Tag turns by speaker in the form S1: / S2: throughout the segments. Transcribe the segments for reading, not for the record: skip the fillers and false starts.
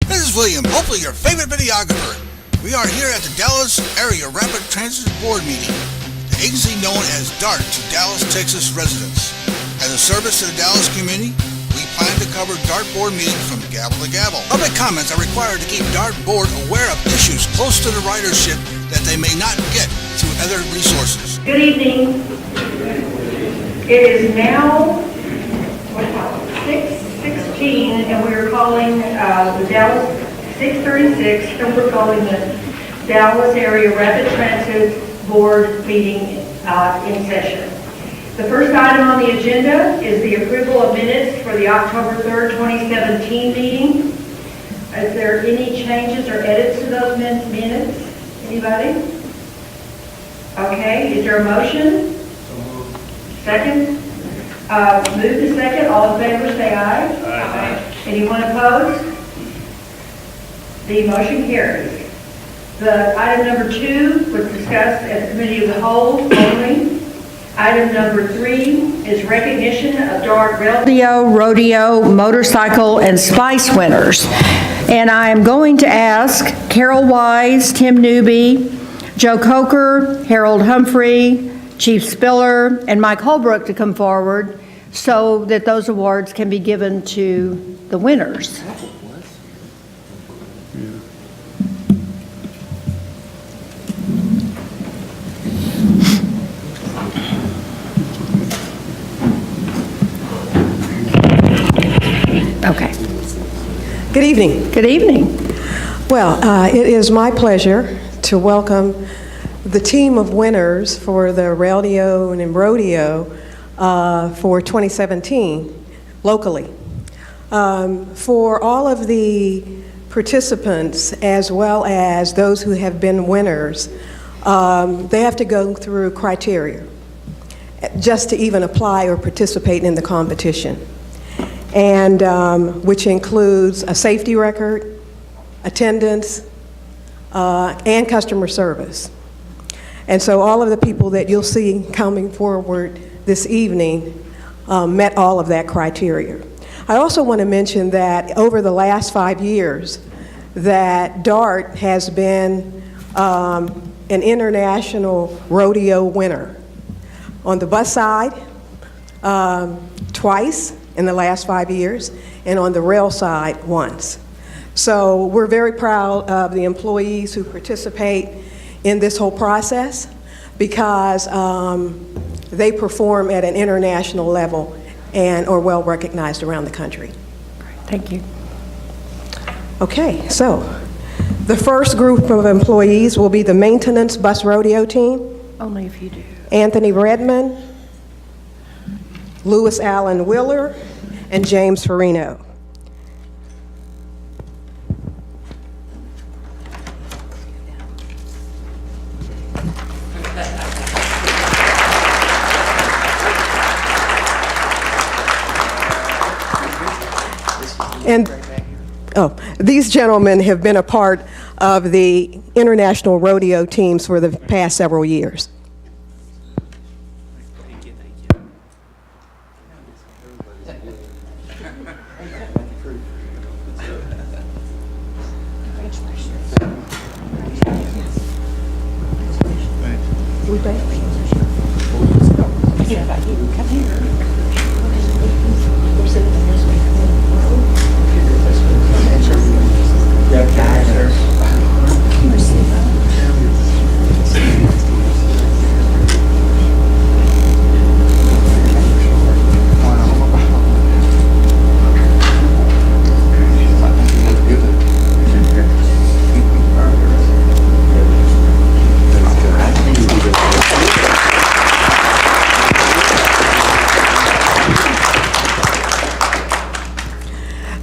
S1: This is William, hopefully your favorite videographer. We are here at the Dallas Area Rapid Transit Board meeting, the agency known as DART to Dallas, Texas residents. As a service to the Dallas community, we plan to cover DART board meetings from gavel to gavel. Public comments are required to keep DART board aware of issues close to the ridership that they may not get through other resources.
S2: Good evening. It is now 6:16, and we are calling the Dallas 6:36, and we're calling the Dallas Area Rapid Transit Board meeting in session. The first item on the agenda is the approval of minutes for the October 3rd, 2017 meeting. Is there any changes or edits to those minutes? Anybody? Okay, is there a motion? Second? Move to second. All in favor say aye. Aye. Anyone opposed? The motion carries. The item number 2 was discussed at the committee of the whole only. Item number 3 is recognition of DART Rodeo, motorcycle, and Spice winners. And I am going to ask Carol Wise, Tim Newby, Joe Coker, Harold Humphrey, Chief Spiller, and Mike Holbrook to come forward so that those awards can be given to the winners. Okay.
S3: Good evening.
S2: Good evening.
S3: Well, it is my pleasure to welcome the team of winners for the Rodeo and Rodeo for 2017 locally. For all of the participants, as well as those who have been winners, they have to go through criteria just to even apply or participate in the competition, and which includes a safety record, attendance, and customer service. And so all of the people that you'll see coming forward this evening met all of that criteria. I also want to mention that over the last 5 years that DART has been an international rodeo winner. On the bus side, twice in the last 5 years, and on the rail side, once. So we're very proud of the employees who participate in this whole process because they perform at an international level and are well recognized around the country.
S2: Thank you.
S3: Okay, so the first group of employees will be the maintenance bus rodeo team.
S2: Only if you do.
S3: Anthony Redmond, Lewis Allen Wheeler, and James Farino. And these gentlemen have been a part of the international rodeo teams for the past several years.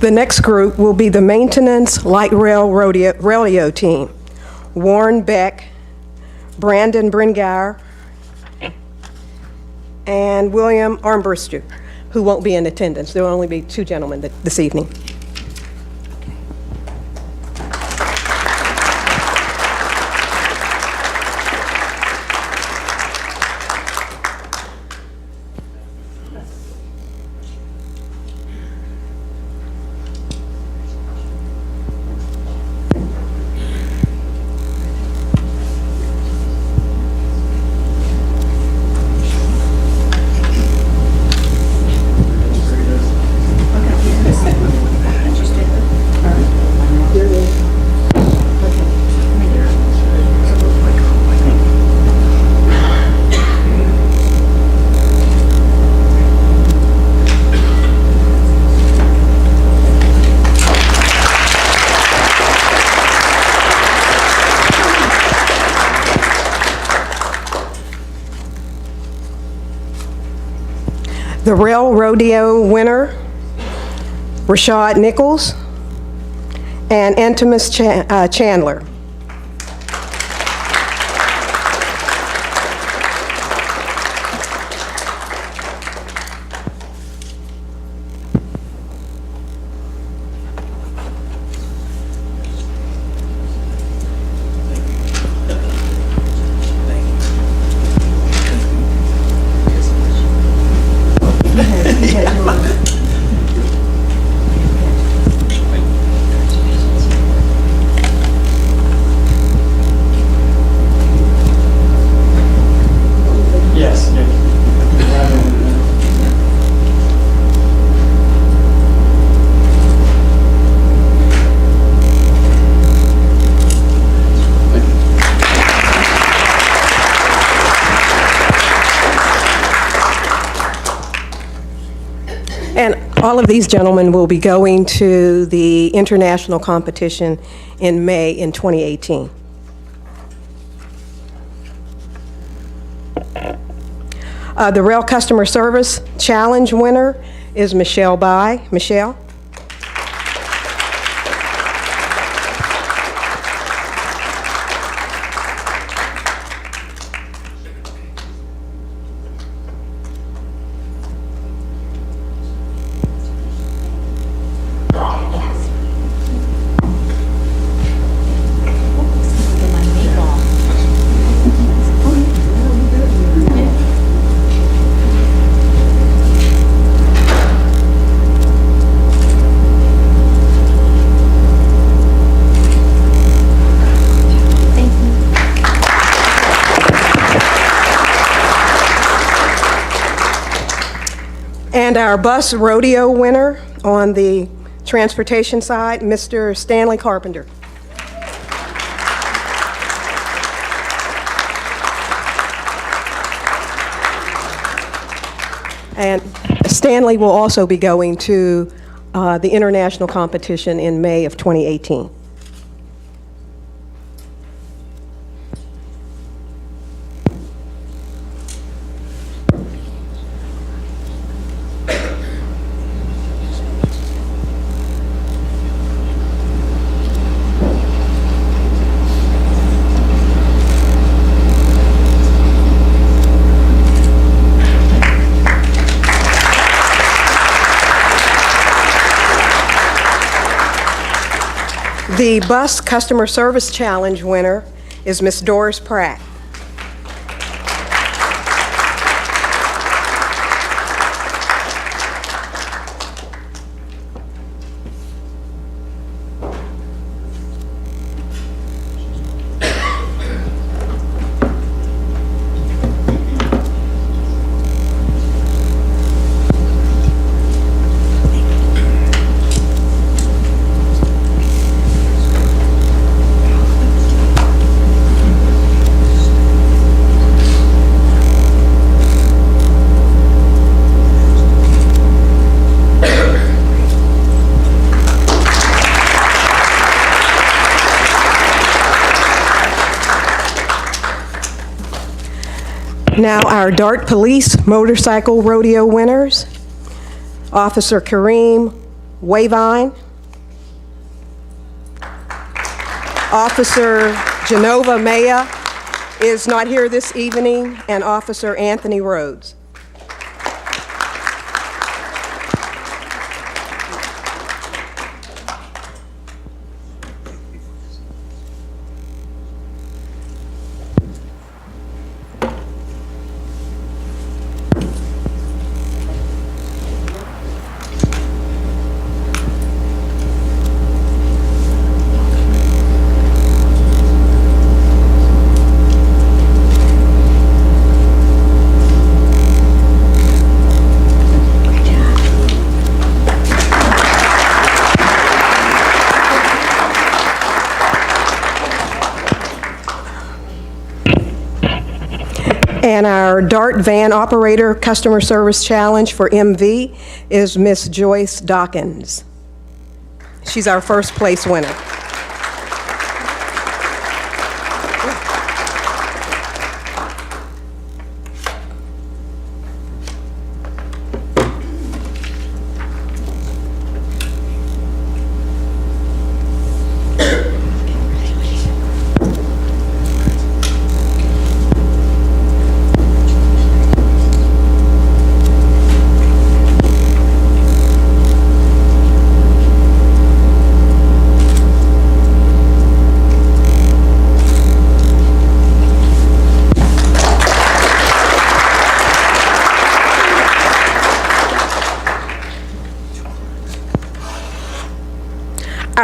S3: The next group will be the maintenance light rail rodeo team. Warren Beck, Brandon Bringauer, and William Armbruster, who won't be in attendance. There will only be 2 gentlemen this evening. The Rodeo winner, Rashad Nichols, and Antimus Chandler.
S4: Yes, Nick.
S3: And all of these gentlemen will be going to the international competition in May in 2018. The Rail Customer Service Challenge winner is Michelle Bai. Michelle? And our bus rodeo winner on the transportation side, Mr. Stanley Carpenter. And Stanley will also be going to the international competition in May of 2018. The Bus Customer Service Challenge winner is Miss Doris Pratt. Now our Dart Police Motorcycle Rodeo winners, Officer Kareem Wavine, Officer Genova Maya is not here this evening, and Officer Anthony Rhodes. And our Dart Van Operator Customer Service Challenge for MV is Miss Joyce Dawkins. She's our first place winner.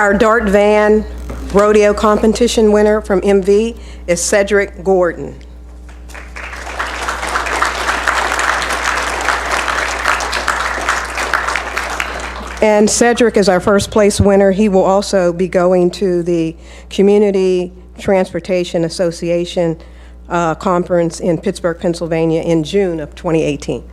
S3: Our Dart Van Rodeo competition winner from MV is Cedric Gordon. And Cedric is our first place winner. He will also be going to the Community Transportation Association conference in Pittsburgh, Pennsylvania in June of 2018.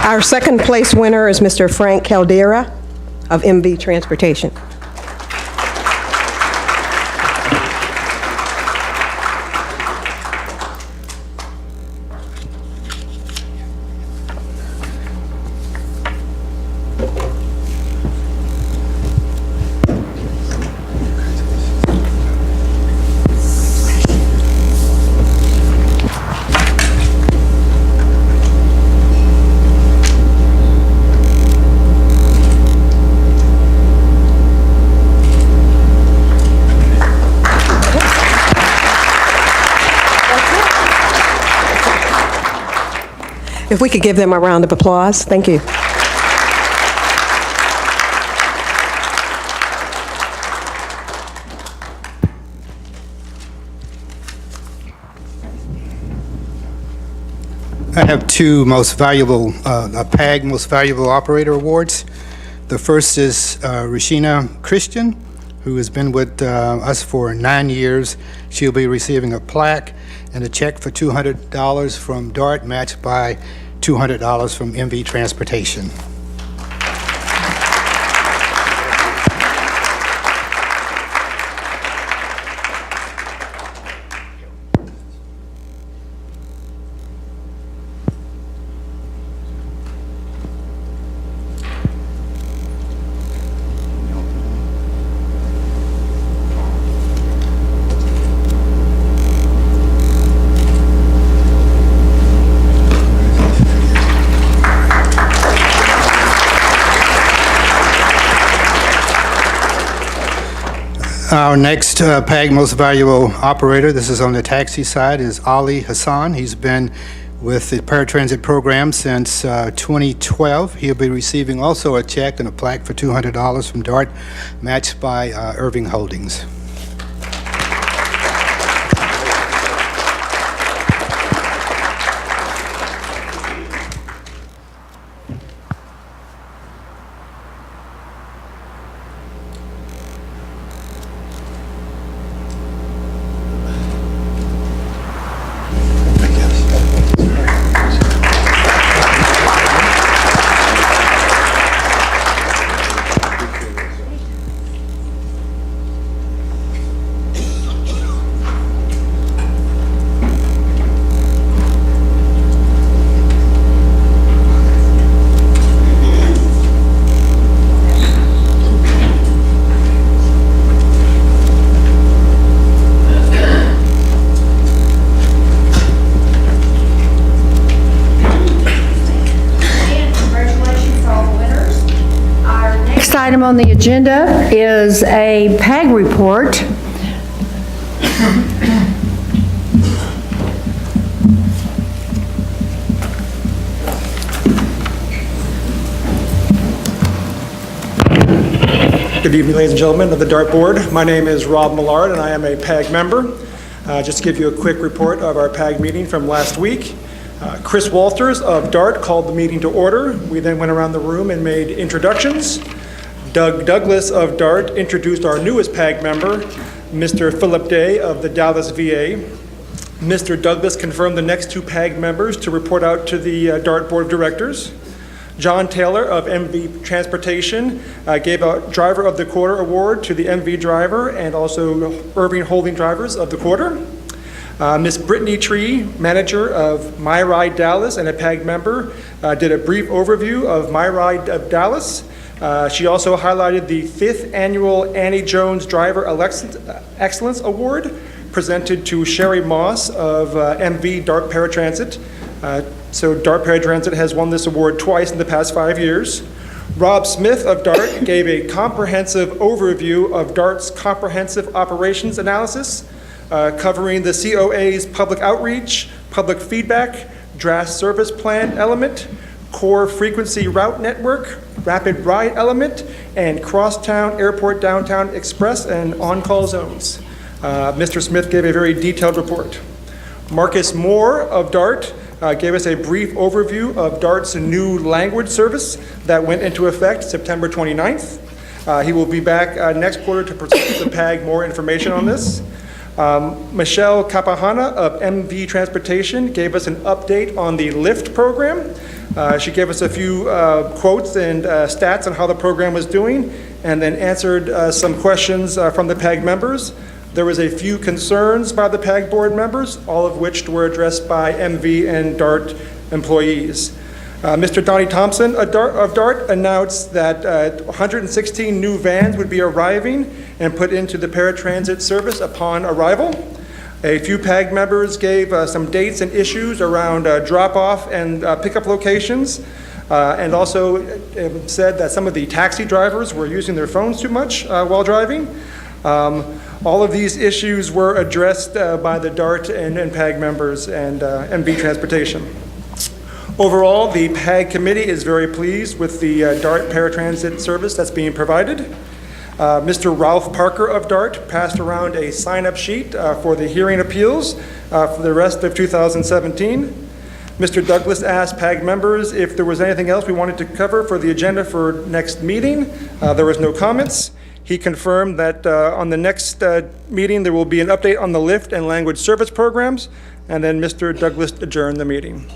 S3: Our second place winner is Mr. Frank Caldera of MV Transportation. If we could give them a round of applause. Thank you.
S5: I have two most valuable, PAG Most Valuable Operator Awards. The first is Rashina Christian, who has been with us for 9 years. She'll be receiving a plaque and a check for $200 from DART, matched by $200 from MV Transportation. Our next PAG Most Valuable Operator, this is on the taxi side, is Ali Hassan. He's been with the paratransit program since 2012. He'll be receiving also a check and a plaque for $200 from DART, matched by Irving Holdings.
S2: Item on the agenda is a PAG report.
S4: Good evening, ladies and gentlemen of the DART Board. My name is Rob Millard, and I am a PAG member. Just to give you a quick report of our PAG meeting from last week. Chris Walters of DART called the meeting to order. We then went around the room and made introductions. Doug Douglas of DART introduced our newest PAG member, Mr. Philip Day of the Dallas VA. Mr. Douglas confirmed the next two PAG members to report out to the DART Board of Directors. John Taylor of MV Transportation gave a Driver of the Quarter award to the MV driver and also Irving Holding drivers of the quarter. Ms. Brittany Tree, manager of My Ride Dallas and a PAG member, did a brief overview of My Ride of Dallas. She also highlighted the 5th annual Annie Jones Driver Excellence Award presented to Sherry Moss of MV Dart Paratransit. So Dart Paratransit has won this award twice in the past 5 years. Rob Smith of DART gave a comprehensive overview of DART's comprehensive operations analysis, covering the COA's public outreach, public feedback, draft service plan element, core frequency route network, rapid ride element, and crosstown airport downtown express and on-call zones. Mr. Smith gave a very detailed report. Marcus Moore of DART gave us a brief overview of DART's new language service that went into effect September 29th. He will be back next quarter to present to the PAG more information on this. Michelle Capahana of MV Transportation gave us an update on the LIFT program. She gave us a few quotes and stats on how the program was doing, and then answered some questions from the PAG members. There was a few concerns by the PAG board members, all of which were addressed by MV and DART employees. Mr. Donnie Thompson of DART announced that 116 new vans would be arriving and put into the paratransit service upon arrival. A few PAG members gave some dates and issues around drop-off and pickup locations, and also said that some of the taxi drivers were using their phones too much while driving. All of these issues were addressed by the DART and PAG members and MV Transportation. Overall, the PAG committee is very pleased with the DART paratransit service that's being provided. Mr. Ralph Parker of DART passed around a sign-up sheet for the hearing appeals for the rest of 2017. Mr. Douglas asked PAG members if there was anything else we wanted to cover for the agenda for next meeting. There was no comments. He confirmed that on the next meeting, there will be an update on the LIFT and language service programs, and then Mr. Douglas adjourned the meeting.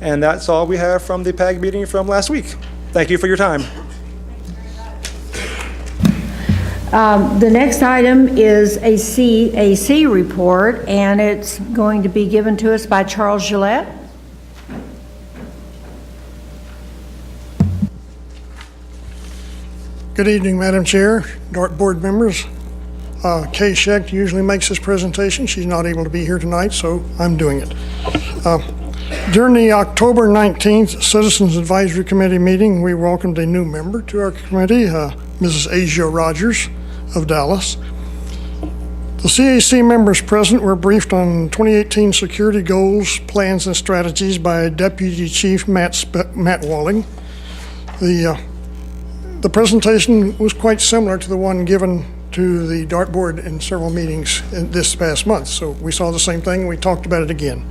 S4: And that's all we have from the PAG meeting from last week. Thank you for your time.
S2: The next item is a CAC report, and it's going to be given to us by Charles Gillette.
S6: Good evening, Madam Chair, DART board members. Kay Schecht usually makes this presentation. She's not able to be here tonight, so I'm doing it. During the October 19th Citizens Advisory Committee meeting, we welcomed a new member to our committee, Mrs. Asia Rogers of Dallas. The CAC members present were briefed on 2018 security goals, plans, and strategies by Deputy Chief Matt Walling. The presentation was quite similar to the one given to the DART board in several meetings this past month. So we saw the same thing and we talked about it again.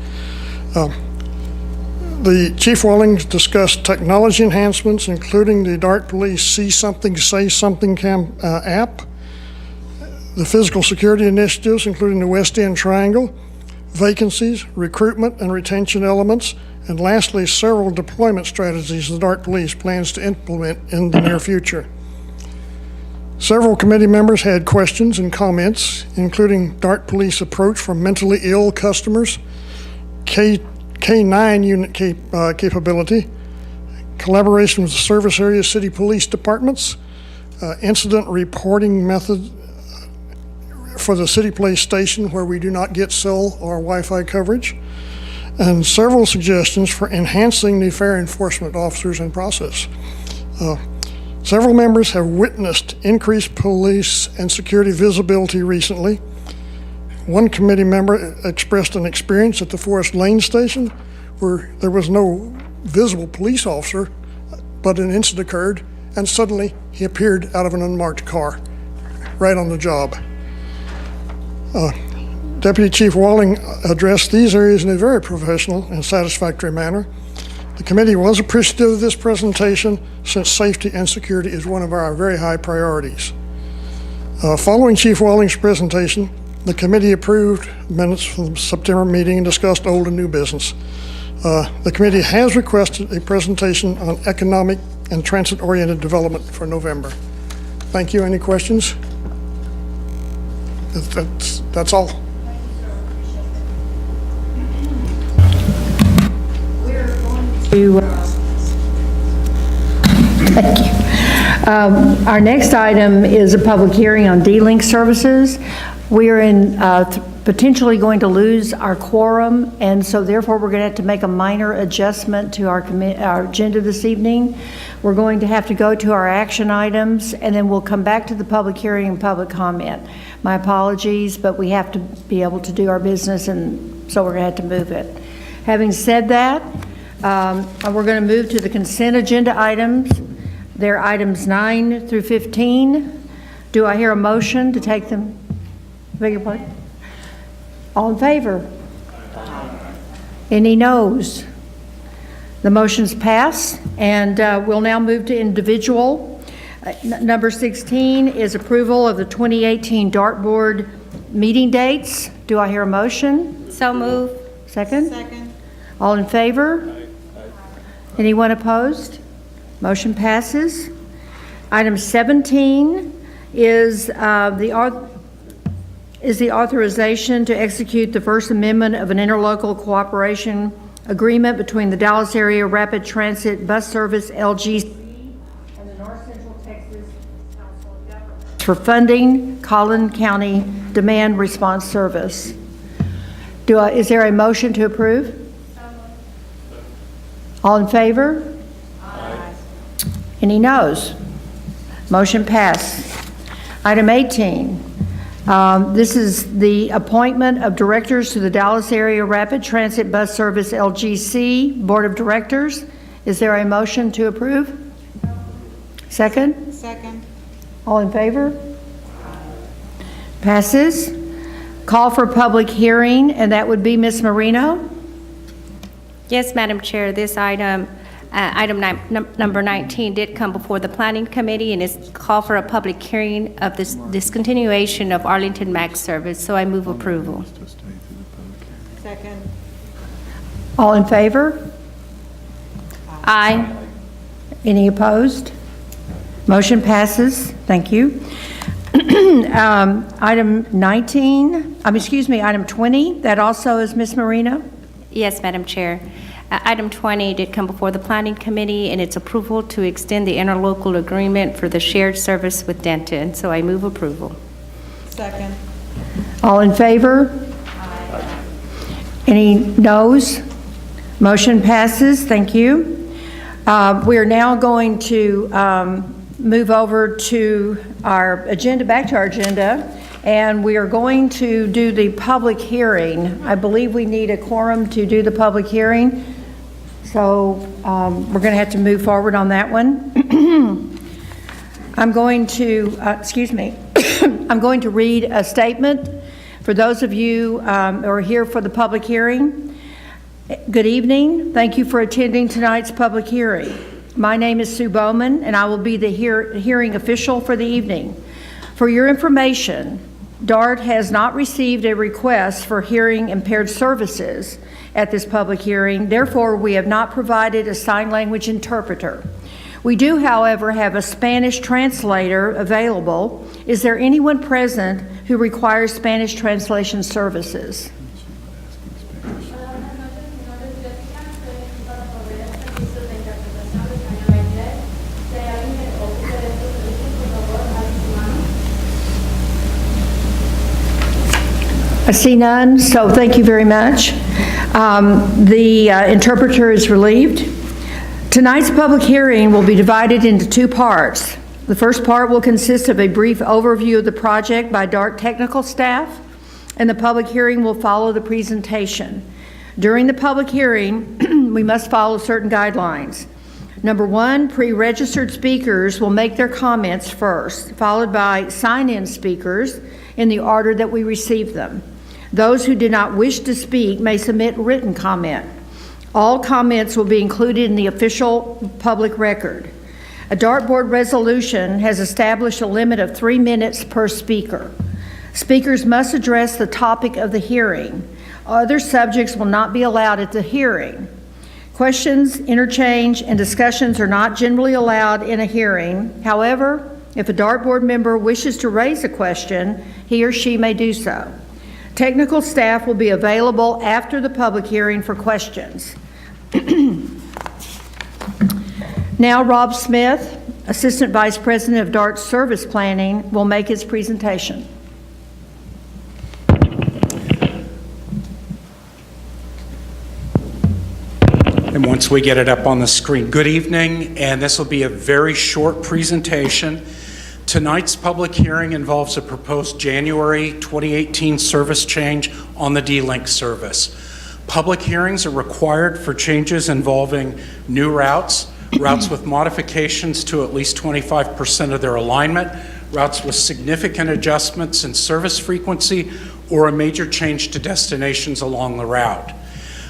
S6: The Chief Walling discussed technology enhancements, including the DART Police See Something, Say Something app, the physical security initiatives, including the West End Triangle, vacancies, recruitment and retention elements, and lastly, several deployment strategies the DART Police plans to implement in the near future. Several committee members had questions and comments, including DART Police approach for mentally ill customers, K9 unit capability, collaboration with the service area city police departments, incident reporting method for the city police station where we do not get cell or Wi-Fi coverage, and several suggestions for enhancing the fair enforcement officers and process. Several members have witnessed increased police and security visibility recently. One committee member expressed an experience at the Forest Lane station where there was no visible police officer, but an incident occurred, and suddenly he appeared out of an unmarked car, right on the job. Deputy Chief Walling addressed these areas in a very professional and satisfactory manner. The committee was appreciative of this presentation since safety and security is one of our very high priorities. Following Chief Walling's presentation, the committee approved minutes from the September meeting and discussed old and new business. The committee has requested a presentation on economic and transit-oriented development for November. Thank you. Any questions? That's all.
S2: Thank you. Our next item is a public hearing on D-Link services. We are in potentially going to lose our quorum, and so therefore we're going to have to make a minor adjustment to our agenda this evening. We're going to have to go to our action items, and then we'll come back to the public hearing and public comment. My apologies, but we have to be able to do our business, and so we're going to have to move it. Having said that, we're going to move to the consent agenda items. They're items 9 through 15. Do I hear a motion to take them? Beg your pardon? All in favor? Any noes? The motion's passed, and we'll now move to individual. Number 16 is approval of the 2018 dartboard meeting dates. Do I hear a motion?
S7: So move.
S2: Second?
S7: Second.
S2: All in favor? Anyone opposed? Motion passes. Item 17 is the authorization to execute the First Amendment of an interlocal cooperation agreement between the Dallas Area Rapid Transit Bus Service, LGC, and the North Central Texas Council of Governments for funding Collin County Demand Response Service. Is there a motion to approve? All in favor? Aye. Any noes? Motion passed. Item 18. This is the appointment of directors to the Dallas Area Rapid Transit Bus Service, LGC Board of Directors. Is there a motion to approve? Second?
S7: Second.
S2: All in favor? Passes. Call for public hearing, and that would be Ms. Marino.
S7: Yes, Madam Chair, this item, number 19, did come before the Planning Committee and is called for a public hearing of this discontinuation of Arlington MAX service, so I move approval. Second.
S2: All in favor?
S7: Aye.
S2: Any opposed? Motion passes. Thank you. Item 20, that also is Ms. Marino.
S7: Yes, Madam Chair. Item 20 did come before the Planning Committee and its approval to extend the interlocal agreement for the shared service with Denton, so I move approval. Second.
S2: All in favor? Aye. Any noes? Motion passes. Thank you. We are now going to move over to our agenda, back to our agenda, and we are going to do the public hearing. I believe we need a quorum to do the public hearing, so we're going to have to move forward on that one. I'm going to, I'm going to read a statement for those of you who are here for the public hearing. Good evening. Thank you for attending tonight's public hearing. My name is Sue Bowman, and I will be the hearing official for the evening. For your information, DART has not received a request for hearing impaired services at this public hearing. Therefore, we have not provided a sign language interpreter. We do, however, have a Spanish translator available. Is there anyone present who requires Spanish translation services? I see none, so thank you very much. The interpreter is relieved. Tonight's public hearing will be divided into two parts. The first part will consist of a brief overview of the project by DART technical staff, and the public hearing will follow the presentation. During the public hearing, we must follow certain guidelines. Number one, pre-registered speakers will make their comments first, followed by sign-in speakers in the order that we receive them. Those who do not wish to speak may submit written comment. All comments will be included in the official public record. A dartboard resolution has established a limit of 3 minutes per speaker. Speakers must address the topic of the hearing. Other subjects will not be allowed at the hearing. Questions, interchange, and discussions are not generally allowed in a hearing. However, if a dartboard member wishes to raise a question, he or she may do so. Technical staff will be available after the public hearing for questions. Now, Rob Smith, Assistant Vice President of DART Service Planning, will make his presentation.
S8: And once we get it up on the screen, good evening, and this will be a very short presentation. Tonight's public hearing involves a proposed January 2018 service change on the D-Link service. Public hearings are required for changes involving new routes with modifications to at least 25% of their alignment, routes with significant adjustments in service frequency, or a major change to destinations along the route.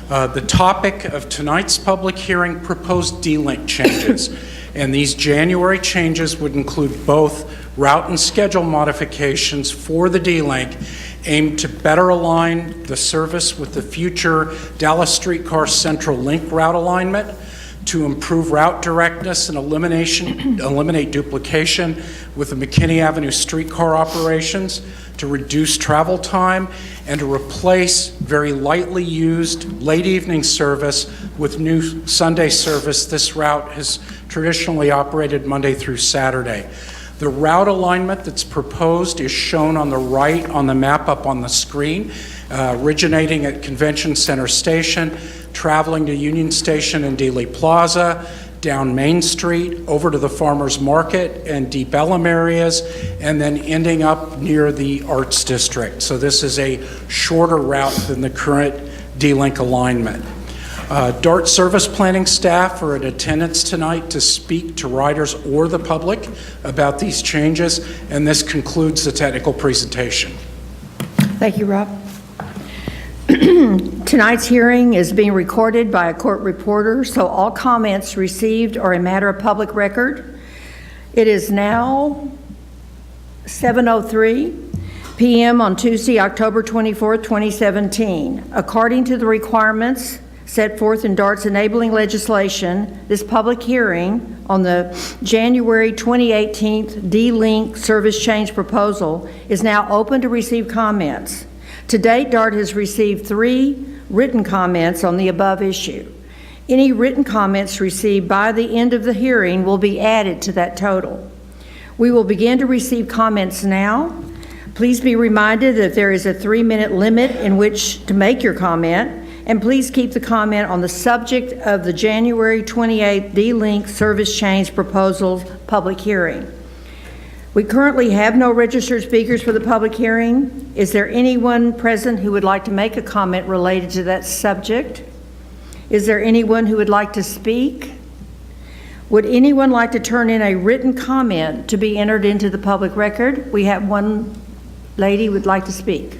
S8: The topic of tonight's public hearing, proposed D-Link changes. And these January changes would include both route and schedule modifications for the D-Link aimed to better align the service with the future Dallas Streetcar Central Link route alignment, to improve route directness and eliminate duplication with the McKinney Avenue streetcar operations, to reduce travel time, and to replace very lightly used late evening service with new Sunday service. This route has traditionally operated Monday through Saturday. The route alignment that's proposed is shown on the right on the map up on the screen, originating at Convention Center Station, traveling to Union Station and Dealey Plaza, down Main Street, over to the Farmers Market and Deep Ellum areas, and then ending up near the Arts District. So this is a shorter route than the current D-Link alignment. DART service planning staff are in attendance tonight to speak to riders or the public about these changes, and this concludes the technical presentation.
S2: Thank you, Rob. Tonight's hearing is being recorded by a court reporter, so all comments received are a matter of public record. It is now 7:03 p.m. on Tuesday, October 24, 2017. According to the requirements set forth in DART's enabling legislation, this public hearing on the January 2018 D-Link service change proposal is now open to receive comments. To date, DART has received 3 written comments on the above issue. Any written comments received by the end of the hearing will be added to that total. We will begin to receive comments now. Please be reminded that there is a 3-minute limit in which to make your comment, and please keep the comment on the subject of the January 28th D-Link service change proposal public hearing. We currently have no registered speakers for the public hearing. Is there anyone present who would like to make a comment related to that subject? Is there anyone who would like to speak? Would anyone like to turn in a written comment to be entered into the public record? We have one lady who would like to speak.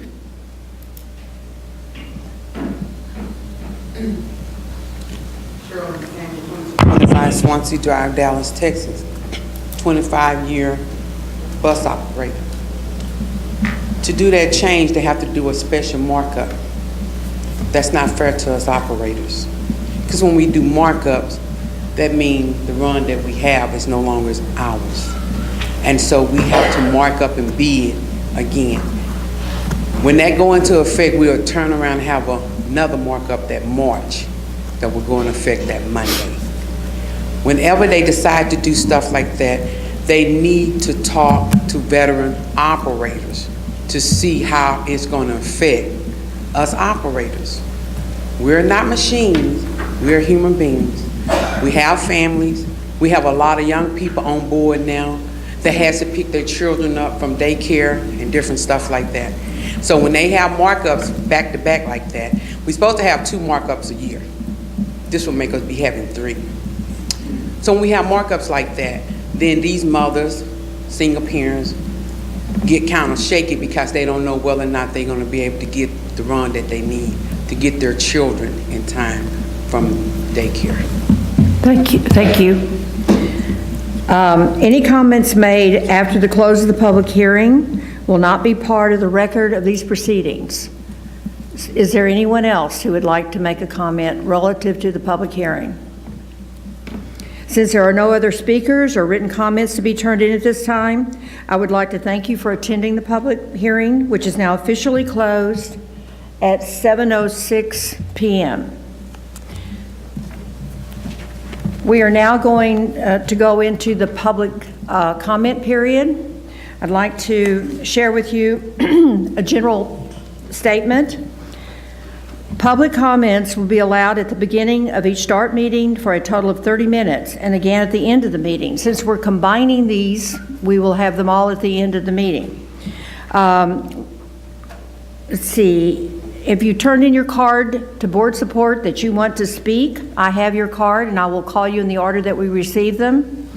S9: 25 Swansea Drive, Dallas, Texas. 25-year bus operator. To do that change, they have to do a special markup. That's not fair to us operators. Because when we do markups, that means the run that we have is no longer ours. And so we have to mark up and bid again. When that go into effect, we'll turn around and have another markup that March that will go into effect that Monday. Whenever they decide to do stuff like that, they need to talk to veteran operators to see how it's going to affect us operators. We're not machines, we're human beings. We have families. We have a lot of young people on board now that has to pick their children up from daycare and different stuff like that. So when they have markups back to back like that, we're supposed to have 2 markups a year. This will make us be having 3. So when we have markups like that, then these mothers, single parents, get kind of shaky because they don't know whether or not they're going to be able to get the run that they need to get their children in time from daycare.
S2: Thank you. Thank you. Any comments made after the close of the public hearing will not be part of the record of these proceedings. Is there anyone else who would like to make a comment relative to the public hearing? Since there are no other speakers or written comments to be turned in at this time, I would like to thank you for attending the public hearing, which is now officially closed at 7:06 p.m. We are now going to go into the public comment period. I'd like to share with you a general statement. Public comments will be allowed at the beginning of each DART meeting for a total of 30 minutes, and again at the end of the meeting. Since we're combining these, we will have them all at the end of the meeting. Let's see, if you turned in your card to board support that you want to speak, I have your card and I will call you in the order that we receive them.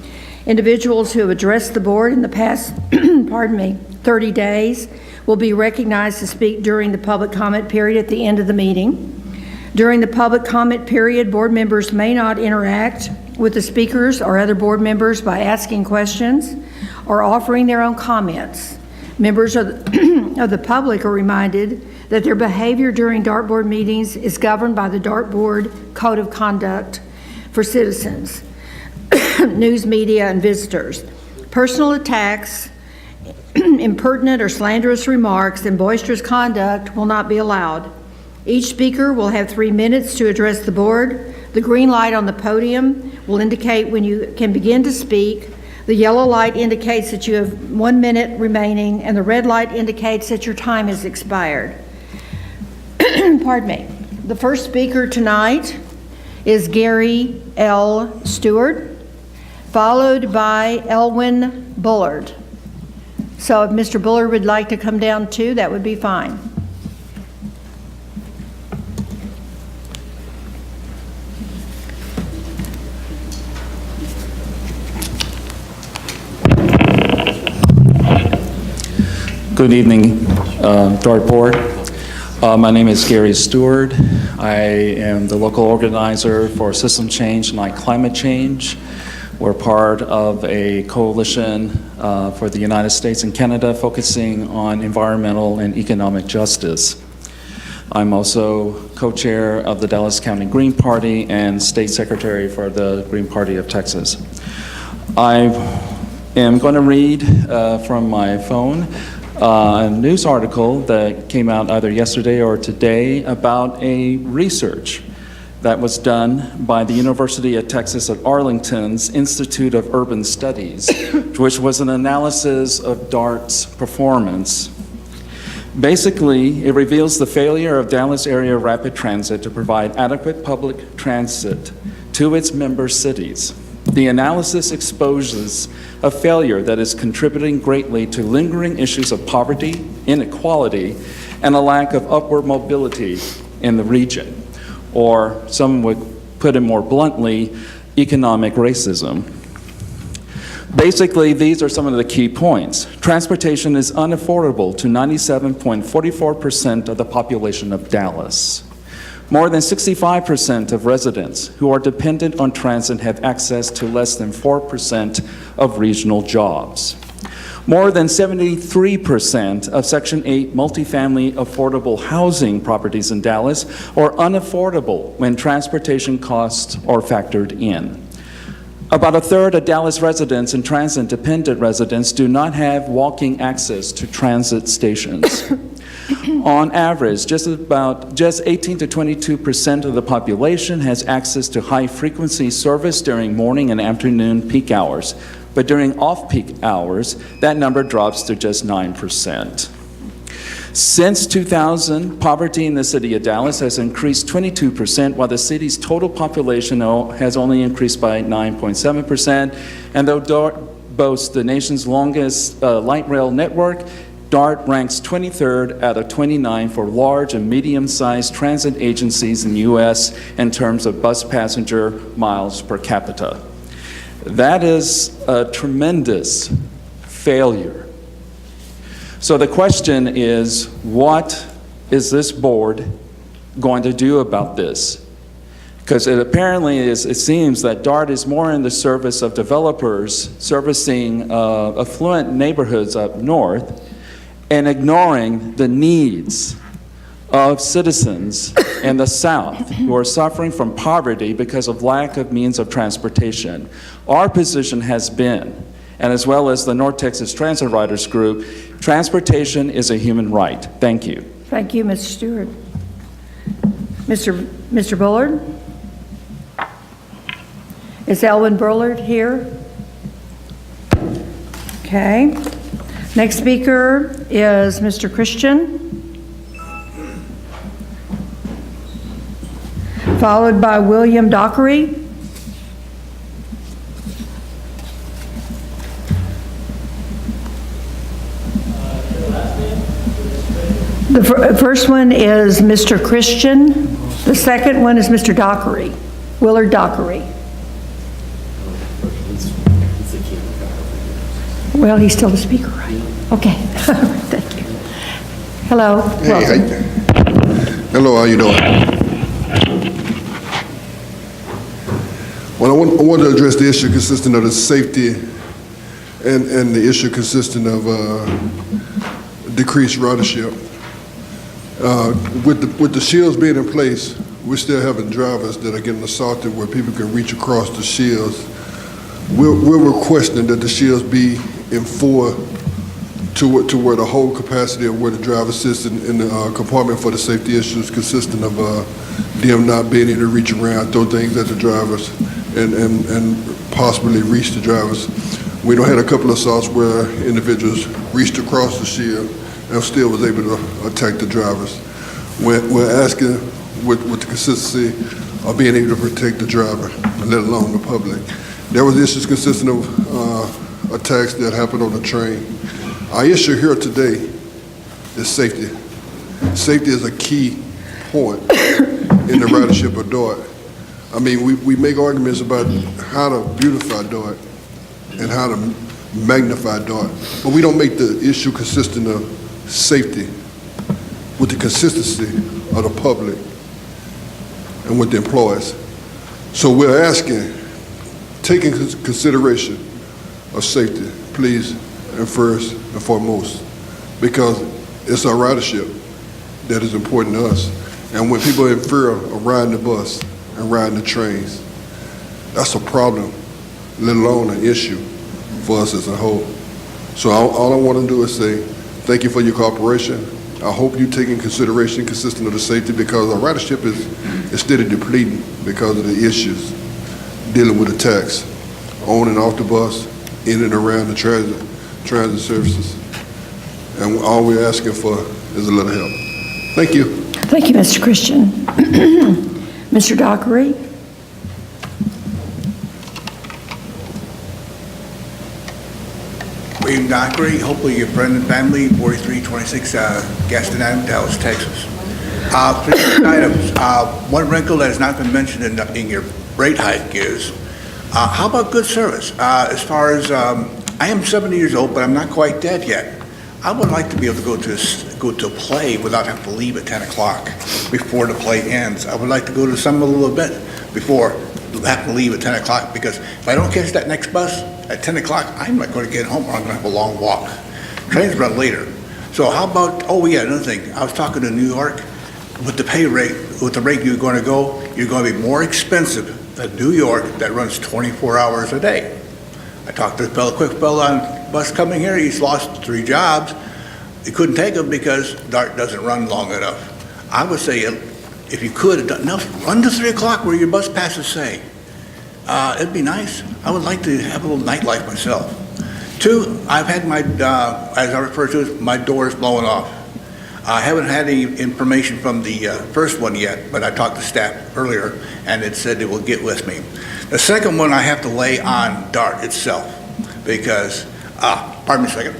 S2: Individuals who have addressed the board in the past, 30 days will be recognized to speak during the public comment period at the end of the meeting. During the public comment period, board members may not interact with the speakers or other board members by asking questions or offering their own comments. Members of the public are reminded that their behavior during DART board meetings is governed by the DART board Code of Conduct for citizens, news media, and visitors. Personal attacks, impertinent or slanderous remarks, and boisterous conduct will not be allowed. Each speaker will have 3 minutes to address the board. The green light on the podium will indicate when you can begin to speak. The yellow light indicates that you have 1 minute remaining, and the red light indicates that your time has expired. Pardon me. The first speaker tonight is Gary L. Stewart, followed by Elwin Bullard. So if Mr. Bullard would like to come down too, that would be fine.
S10: Good evening, DART Board. My name is Gary Stewart. I am the local organizer for System Change like Climate Change. We're part of a coalition for the United States and Canada focusing on environmental and economic justice. I'm also co-chair of the Dallas County Green Party and state secretary for the Green Party of Texas. I am going to read from my phone a news article that came out either yesterday or today about a research that was done by the University of Texas at Arlington's Institute of Urban Studies, which was an analysis of DART's performance. Basically, it reveals the failure of Dallas area rapid transit to provide adequate public transit to its member cities. The analysis exposes a failure that is contributing greatly to lingering issues of poverty, inequality, and a lack of upward mobility in the region, or some would put it more bluntly, economic racism. Basically, these are some of the key points. Transportation is unaffordable to 97.44% of the population of Dallas. More than 65% of residents who are dependent on transit have access to less than 4% of regional jobs. More than 73% of Section 8 multifamily affordable housing properties in Dallas are unaffordable when transportation costs are factored in. About a third of Dallas residents and transit-dependent residents do not have walking access to transit stations. On average, just 18 to 22% of the population has access to high-frequency service during morning and afternoon peak hours. But during off-peak hours, that number drops to just 9%. Since 2000, poverty in the city of Dallas has increased 22%, while the city's total population has only increased by 9.7%. And though DART boasts the nation's longest light rail network, DART ranks 23rd out of 29 for large and medium-sized transit agencies in the U.S. in terms of bus passenger miles per capita. That is a tremendous failure. So the question is, what is this board going to do about this? Because it seems that DART is more in the service of developers servicing affluent neighborhoods up north and ignoring the needs of citizens in the South who are suffering from poverty because of lack of means of transportation. Our position has been, and as well as the North Texas Transit Riders Group, transportation is a human right. Thank you.
S2: Thank you, Mr. Stewart. Mr. Bullard? Is Elwin Bullard here? Okay. Next speaker is Mr. Christian. followed by William Dockery. The first one is Mr. Christian. The second one is Mr. Dockery, Willard Dockery. Well, he's still the speaker, right? Okay. Thank you. Hello. Welcome.
S11: Hello, how you doing? Well, I want to address the issue consisting of the safety and the issue consisting of decreased ridership. With the shields being in place, we're still having drivers that are getting assaulted where people can reach across the shields. We're requesting that the shields be in four to where the whole capacity of where the driver sits in the compartment for the safety issues consisting of them not being able to reach around, throw things at the drivers, and possibly reach the drivers. We don't had a couple of assaults where individuals reached across the shield and still was able to attack the drivers. We're asking with the consistency of being able to protect the driver, let alone the public. There was issues consisting of attacks that happened on the train. Our issue here today is safety. Safety is a key point in the ridership of DART. I mean, we make arguments about how to beautify DART and how to magnify DART, but we don't make the issue consistent of safety with the consistency of the public and with the employees. So we're asking, taking consideration of safety, please, and first and foremost, because it's our ridership that is important to us. And when people are in fear of riding the bus and riding the trains, that's a problem, let alone an issue for us as a whole. So all I want to do is say, thank you for your cooperation. I hope you take in consideration consistent of the safety, because our ridership is steady depleting because of the issues dealing with attacks on and off the bus, in and around the transit services. And all we're asking for is a little help. Thank you.
S2: Thank you, Mr. Christian. Mr. Dockery?
S1: William Dockery, hopefully your friend and family, 4326 Gaston Avenue, Dallas, Texas. Three items. One wrinkle that has not been mentioned in your rate hike is, how about good service? As far as, I am 70 years old, but I'm not quite dead yet. I would like to be able to go to a play without having to leave at 10 o'clock before the play ends. I would like to go to some a little bit before having to leave at 10 o'clock, because if I don't catch that next bus at 10 o'clock, I'm not going to get home, or I'm going to have a long walk. Trains run later. So how about, oh yeah, another thing. I was talking to New York, with the pay rate, with the rate you're going to go, you're going to be more expensive than New York that runs 24 hours a day. I talked to this quick fellow on bus coming here. He's lost 3 jobs. He couldn't take them because DART doesn't run long enough. I would say, if you could, run to 3 o'clock where your bus passes say. It'd be nice. I would like to have a little nightlife myself. 2, I've had my, as I refer to it, my doors blowing off. I haven't had any information from the first one yet, but I talked to staff earlier, and it said it will get with me. The second one I have to lay on DART itself, because, pardon me a second.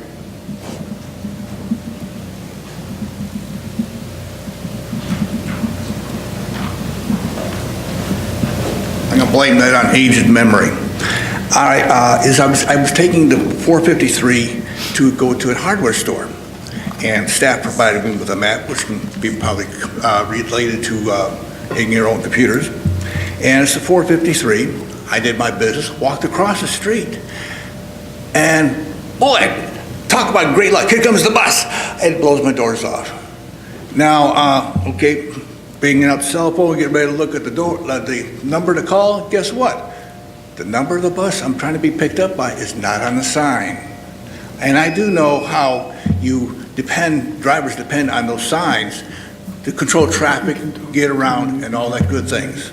S1: I'm gonna blame that on aged memory. I was taking the 453 to go to a hardware store, and staff provided me with a map, which can be probably related to in your own computers. And it's the 453. I did my business, walked across the street, and boy, talk about great luck. Here comes the bus. It blows my doors off. Now, okay, bringing out the cell phone, getting ready to look at the door, the number to call. Guess what? The number of the bus I'm trying to be picked up by is not on the sign. And I do know how drivers depend on those signs to control traffic, get around, and all that good things.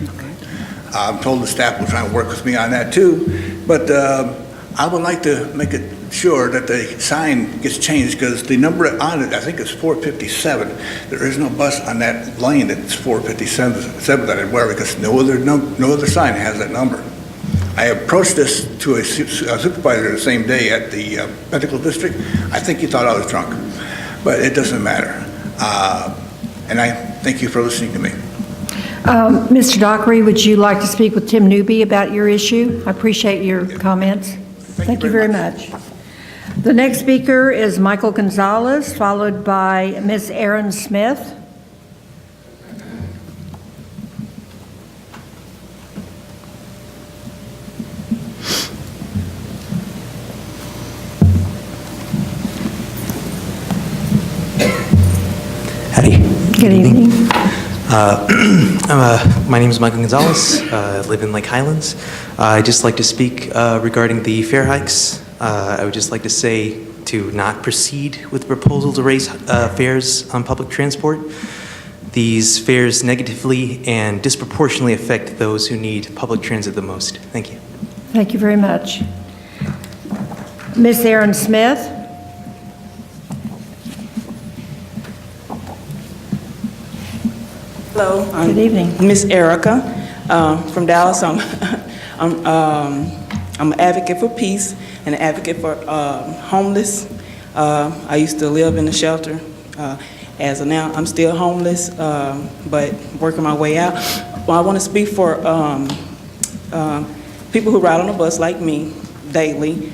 S1: I'm told the staff will try and work with me on that too, but I would like to make a sure that the sign gets changed, because the number on it, I think it's 457. There is no bus on that lane that's 457 that I'm aware of, because no other sign has that number. I approached this to a supervisor the same day at the medical district. I think he thought I was drunk, but it doesn't matter. And I thank you for listening to me.
S2: Mr. Dockery, would you like to speak with Tim Newby about your issue? I appreciate your comments. Thank you very much. The next speaker is Michael Gonzalez, followed by Ms. Erin Smith.
S12: Howdy.
S2: Good evening.
S12: My name is Michael Gonzalez. I live in Lake Highlands. I'd just like to speak regarding the fare hikes. I would just like to say to not proceed with the proposal to raise fares on public transport. These fares negatively and disproportionately affect those who need public transit the most. Thank you.
S2: Thank you very much. Ms. Erin Smith.
S13: Hello.
S2: Good evening.
S13: Miss Erica from Dallas. I'm an advocate for peace and an advocate for homeless. I used to live in a shelter. As of now, I'm still homeless, but working my way out. Well, I want to speak for people who ride on a bus like me daily.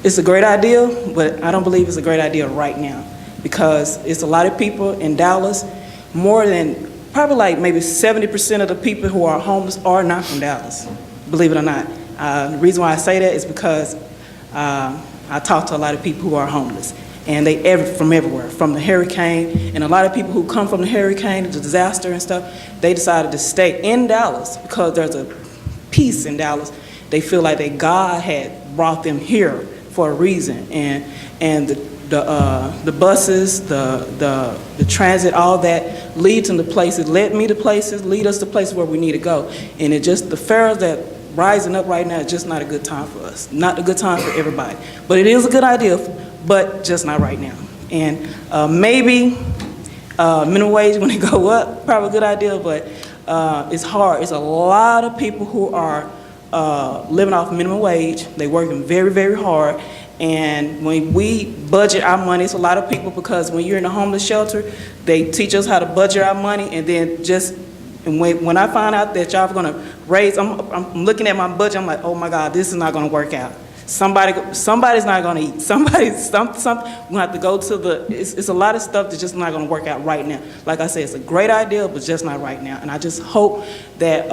S13: It's a great idea, but I don't believe it's a great idea right now, because it's a lot of people in Dallas. More than, probably like maybe 70% of the people who are homeless are not from Dallas, believe it or not. The reason why I say that is because I talk to a lot of people who are homeless, and they from everywhere, from the hurricane, and a lot of people who come from the hurricane, the disaster and stuff, they decided to stay in Dallas because there's a peace in Dallas. They feel like that God had brought them here for a reason, and the buses, the transit, all that leads them to places, led me to places, lead us to places where we need to go. And it just, the fares that rising up right now is just not a good time for us. Not a good time for everybody. But it is a good idea, but just not right now. And maybe minimum wage when it go up, probably a good idea, but it's hard. It's a lot of people who are living off minimum wage. They working very, very hard. And when we budget our money, it's a lot of people, because when you're in a homeless shelter, they teach us how to budget our money, and then when I find out that y'all are gonna raise, I'm looking at my budget, I'm like, oh my God, this is not gonna work out. Somebody's not gonna eat. We're gonna have to go to it's a lot of stuff that's just not gonna work out right now. Like I said, it's a great idea, but just not right now. And I just hope that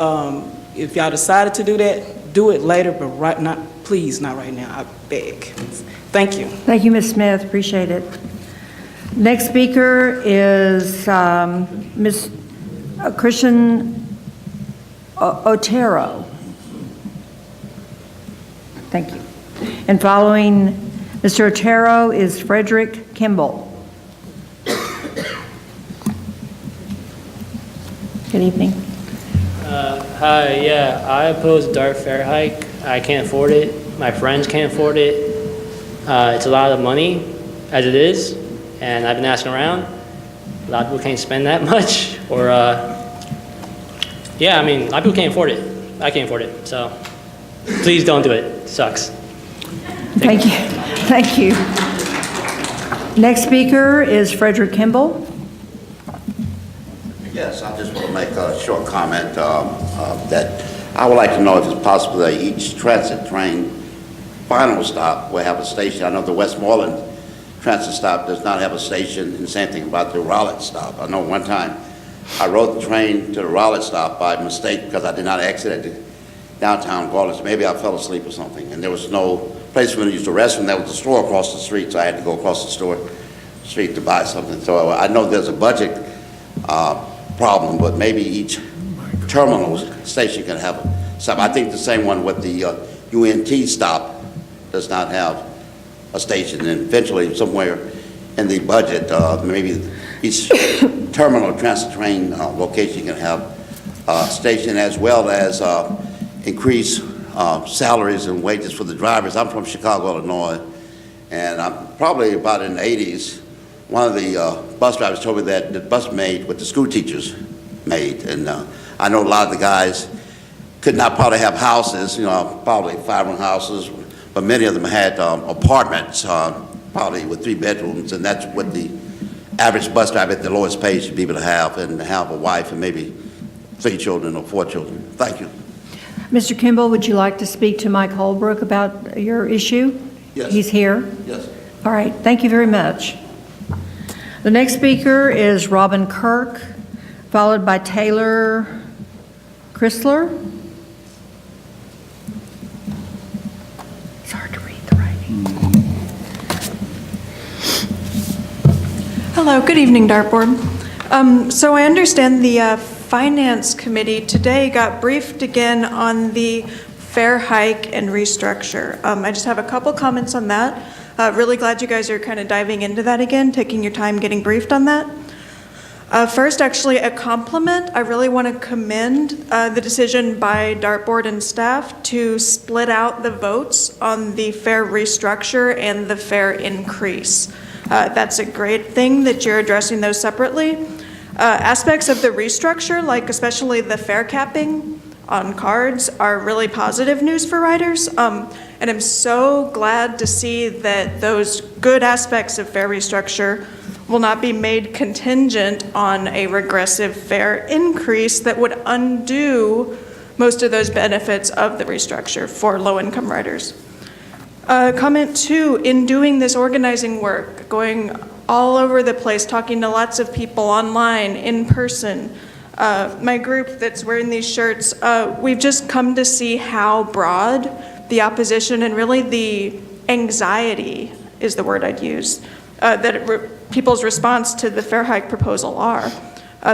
S13: if y'all decided to do that, do it later, but please not right now, I beg. Thank you.
S2: Thank you, Ms. Smith, appreciate it. Next speaker is Ms. Christian Otero. Thank you. And following Mr. Otero is Frederick Kimball. Good evening.
S14: Hi, yeah, I oppose DART fare hike. I can't afford it. My friends can't afford it. It's a lot of money as it is, and I've been asking around. A lot of people can't spend that much, or yeah, I mean, a lot of people can't afford it. I can't afford it, so please don't do it. It sucks.
S2: Thank you. Thank you. Next speaker is Frederick Kimball.
S15: Yes, I just want to make a short comment that I would like to know if it's possible that each transit train final stop will have a station. I know the Westmoreland transit stop does not have a station, and the same thing about the Rowlett stop. I know one time I rode the train to the Rowlett stop by mistake because I did not exit at the downtown Garland. Maybe I fell asleep or something, and there was no place for me to use the restroom. There was a store across the street, so I had to go across the street to buy something. So I know there's a budget problem, but maybe each terminal station can have a stop. I think the same one with the UNT stop does not have a station, and eventually somewhere in the budget, maybe each terminal transit train location can have a station, as well as increase salaries and wages for the drivers. I'm from Chicago, Illinois, and I'm probably about in the 80s. One of the bus drivers told me that the bus made what the school teachers made, and I know a lot of the guys could not probably have houses, probably 5-room houses, but many of them had apartments, probably with 3 bedrooms, and that's what the average bus driver at the lowest pay should be able to have, and have a wife and maybe 3 children or 4 children. Thank you.
S2: Mr. Kimball, would you like to speak to Mike Holbrook about your issue?
S15: Yes.
S2: He's here?
S15: Yes.
S2: All right, thank you very much. The next speaker is Robin Kirk, followed by Taylor Chrysler. It's hard to read the writing.
S16: Hello, good evening, Dartboard. So I understand the Finance Committee today got briefed again on the fare hike and restructure. I just have a couple comments on that. Really glad you guys are kind of diving into that again, taking your time getting briefed on that. First, actually, a compliment. I really want to commend the decision by Dartboard and staff to split out the votes on the fare restructure and the fare increase. That's a great thing that you're addressing those separately. Aspects of the restructure, like especially the fare capping on cards, are really positive news for riders. And I'm so glad to see that those good aspects of fare restructure will not be made contingent on a regressive fare increase that would undo most of those benefits of the restructure for low-income riders. Comment 2, in doing this organizing work, going all over the place, talking to lots of people online, in person, my group that's wearing these shirts, we've just come to see how broad the opposition and really the anxiety is the word I'd use, people's response to the fare hike proposal are.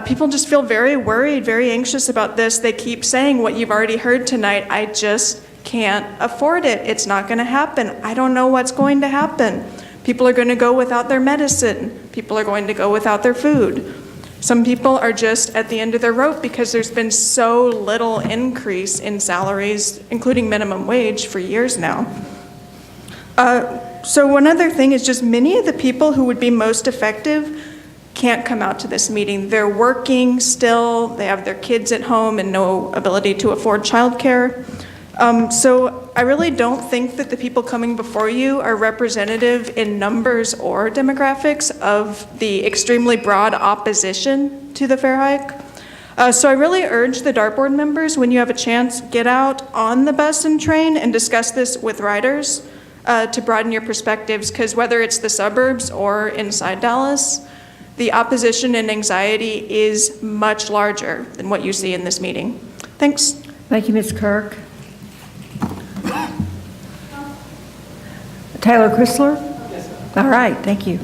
S16: People just feel very worried, very anxious about this. They keep saying what you've already heard tonight, I just can't afford it. It's not going to happen. I don't know what's going to happen. People are going to go without their medicine. People are going to go without their food. Some people are just at the end of their rope because there's been so little increase in salaries, including minimum wage, for years now. So one other thing is just many of the people who would be most effective can't come out to this meeting. They're working still, they have their kids at home and no ability to afford childcare. So I really don't think that the people coming before you are representative in numbers or demographics of the extremely broad opposition to the fare hike. So I really urge the Dartboard members, when you have a chance, get out on the bus and train and discuss this with riders to broaden your perspectives, because whether it's the suburbs or inside Dallas, the opposition and anxiety is much larger than what you see in this meeting. Thanks.
S2: Thank you, Ms. Kirk. Taylor Chrysler? Yes, ma'am. All right, thank you.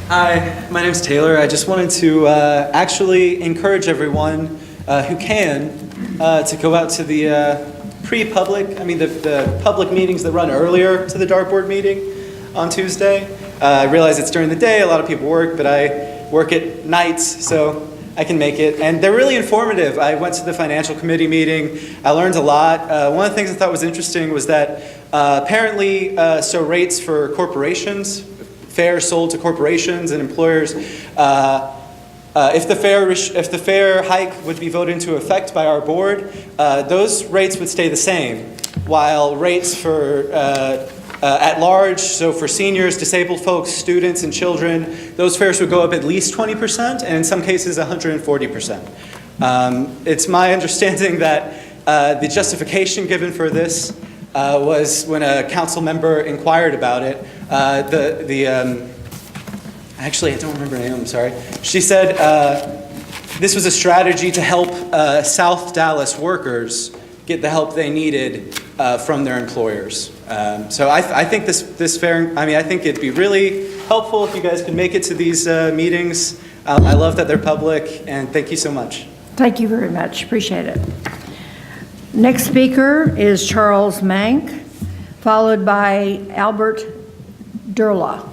S17: Hi, my name's Taylor. I just wanted to actually encourage everyone who can to go out to the the public meetings that run earlier to the Dartboard meeting on Tuesday. I realize it's during the day, a lot of people work, but I work at nights, so I can make it. And they're really informative. I went to the financial committee meeting. I learned a lot. One of the things I thought was interesting was that apparently, so rates for corporations, fares sold to corporations and employers, if the fare hike would be voted into effect by our board, those rates would stay the same, while rates for at large, so for seniors, disabled folks, students, and children, those fares would go up at least 20%, and in some cases 140%. It's my understanding that the justification given for this was when a council member inquired about it, actually I don't remember her name, I'm sorry. She said this was a strategy to help South Dallas workers get the help they needed from their employers. So I think this fair, I think it'd be really helpful if you guys could make it to these meetings. I love that they're public, and thank you so much.
S2: Thank you very much, appreciate it. Next speaker is Charles Mank, followed by Albert Durla.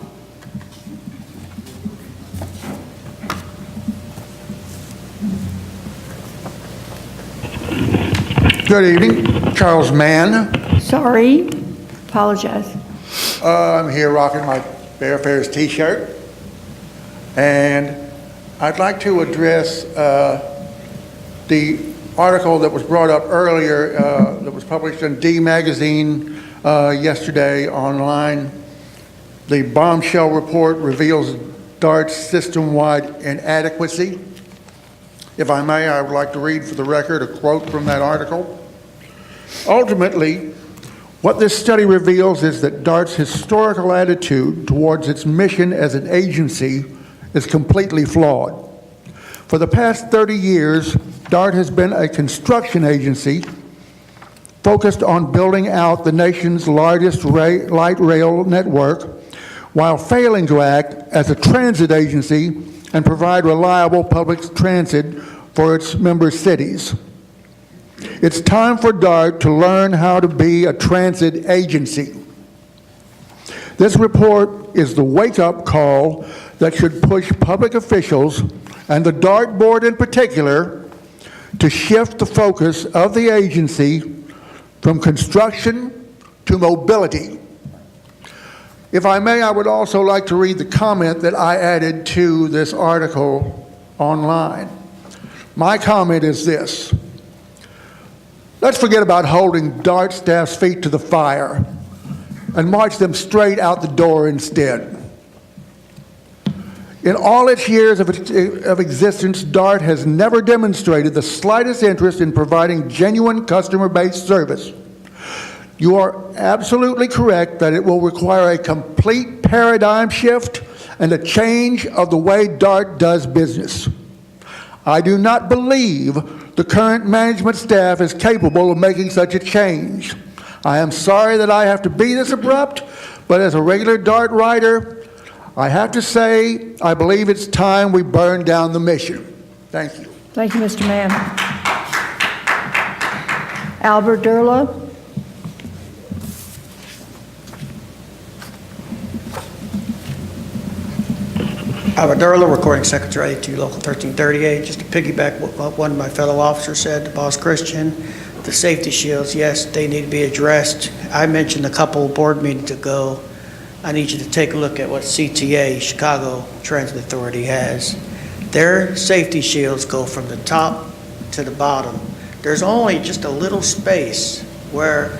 S18: Good evening, Charles Mann.
S2: Sorry, apologize.
S18: I'm here rocking my Bear Affairs t-shirt, and I'd like to address the article that was brought up earlier that was published in D Magazine yesterday online. The bombshell report reveals DART's system-wide inadequacy. If I may, I would like to read for the record a quote from that article. Ultimately, what this study reveals is that DART's historical attitude towards its mission as an agency is completely flawed. For the past 30 years, DART has been a construction agency focused on building out the nation's largest light rail network while failing to act as a transit agency and provide reliable public transit for its member cities. It's time for DART to learn how to be a transit agency. This report is the wake-up call that should push public officials, and the DART board in particular, to shift the focus of the agency from construction to mobility. If I may, I would also like to read the comment that I added to this article online. My comment is this: let's forget about holding DART staff's feet to the fire and march them straight out the door instead. In all its years of existence, DART has never demonstrated the slightest interest in providing genuine customer-based service. You are absolutely correct that it will require a complete paradigm shift and a change of the way DART does business. I do not believe the current management staff is capable of making such a change. I am sorry that I have to be this abrupt, but as a regular DART writer, I have to say I believe it's time we burn down the mission. Thank you.
S2: Thank you, Mr. Mann. Albert Durla.
S19: Albert Durla, Recording Secretary to Local 1338. Just to piggyback what one of my fellow officers said, the Boss Christian, the safety shields, yes, they need to be addressed. I mentioned a couple board meetings ago, I need you to take a look at what CTA, Chicago Transit Authority, has. Their safety shields go from the top to the bottom. There's only just a little space where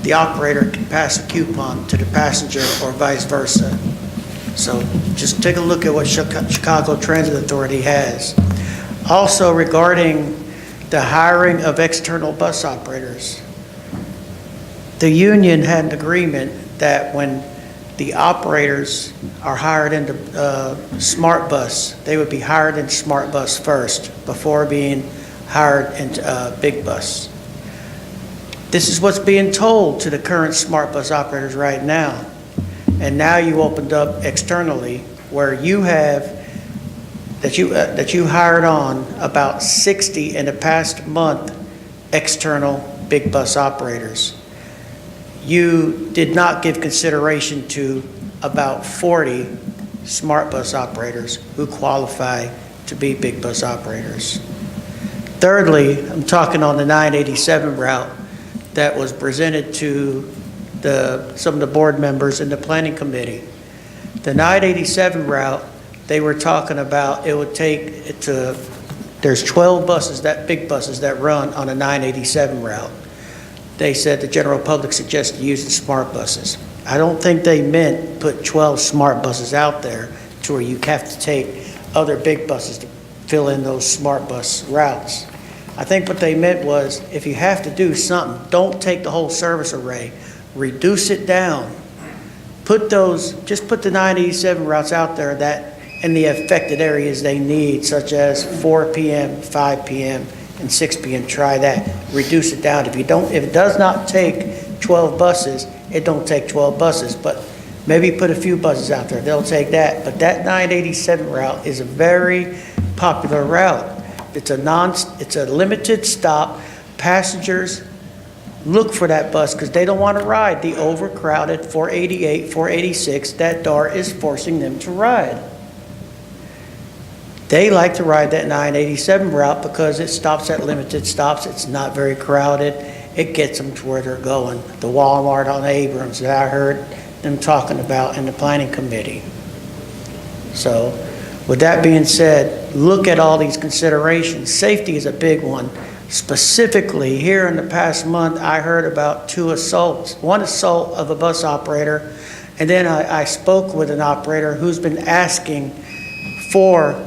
S19: the operator can pass a coupon to the passenger or vice versa. So just take a look at what Chicago Transit Authority has. Also regarding the hiring of external bus operators, the union had an agreement that when the operators are hired into Smart Bus, they would be hired in Smart Bus first before being hired into Big Bus. This is what's being told to the current Smart Bus operators right now. And now you opened up externally where you have, that you hired on about 60 in the past month external Big Bus operators. You did not give consideration to about 40 Smart Bus operators who qualify to be Big Bus operators. Thirdly, I'm talking on the 987 route that was presented to some of the board members in the planning committee. The 987 route, they were talking about it would take it to, there's 12 buses, big buses that run on a 987 route. They said the general public suggested using smart buses. I don't think they meant put 12 smart buses out there to where you have to take other big buses to fill in those smart bus routes. I think what they meant was if you have to do something, don't take the whole service array, reduce it down. Just put the 987 routes out there that in the affected areas they need, such as 4 p.m., 5 p.m., and 6 p.m. Try that. Reduce it down. If it does not take 12 buses, it don't take 12 buses. But maybe put a few buses out there. They'll take that. But that 987 route is a very popular route. It's a limited stop. Passengers look for that bus because they don't want to ride the overcrowded 488, 486 that DART is forcing them to ride. They like to ride that 987 route because it stops at limited stops. It's not very crowded. It gets them to where they're going. The Walmart on Abrams that I heard them talking about in the planning committee. So with that being said, look at all these considerations. Safety is a big one. Specifically, here in the past month, I heard about 2 assaults. One assault of a bus operator, and then I spoke with an operator who's been asking for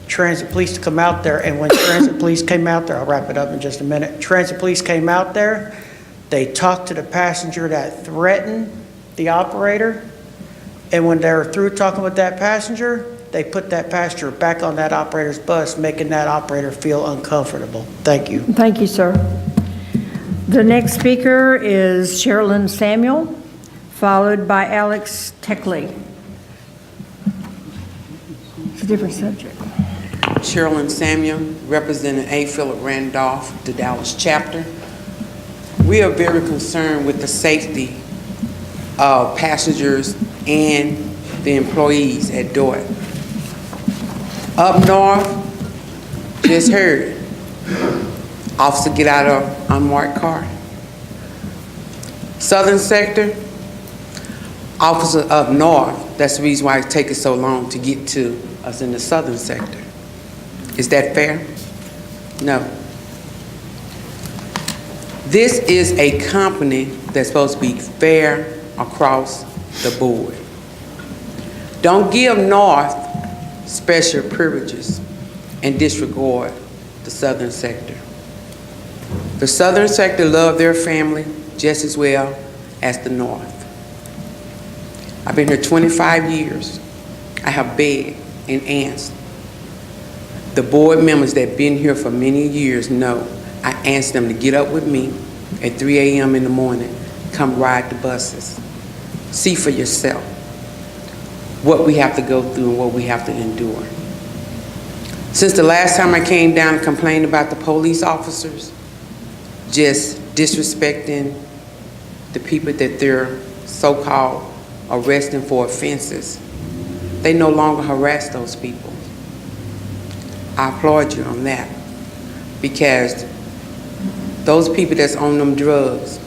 S19: transit police to come out there, and when transit police came out there, I'll wrap it up in just a minute. Transit police came out there, they talked to the passenger that threatened the operator, and when they were through talking with that passenger, they put that passenger back on that operator's bus, making that operator feel uncomfortable. Thank you.
S2: Thank you, sir. The next speaker is Sherilyn Samuel, followed by Alex Techley. It's a different subject.
S9: Sherilyn Samuel, representing A. Philip Randolph, the Dallas chapter. We are very concerned with the safety of passengers and the employees at DOT. Up north, just heard, officer get out of unmarked car. Southern sector, officer up north, that's the reason why it's taking so long to get to us in the southern sector. Is that fair? No. This is a company that's supposed to be fair across the board. Don't give North special privileges and disregard the southern sector. The southern sector love their family just as well as the North. I've been here 25 years. I have begged and asked. The board members that have been here for many years know I asked them to get up with me at 3 a.m. in the morning, come ride the buses. See for yourself what we have to go through and what we have to endure. Since the last time I came down and complained about the police officers just disrespecting the people that they're so-called arresting for offenses, they no longer harass those people. I applaud you on that, because those people that's on them drugs,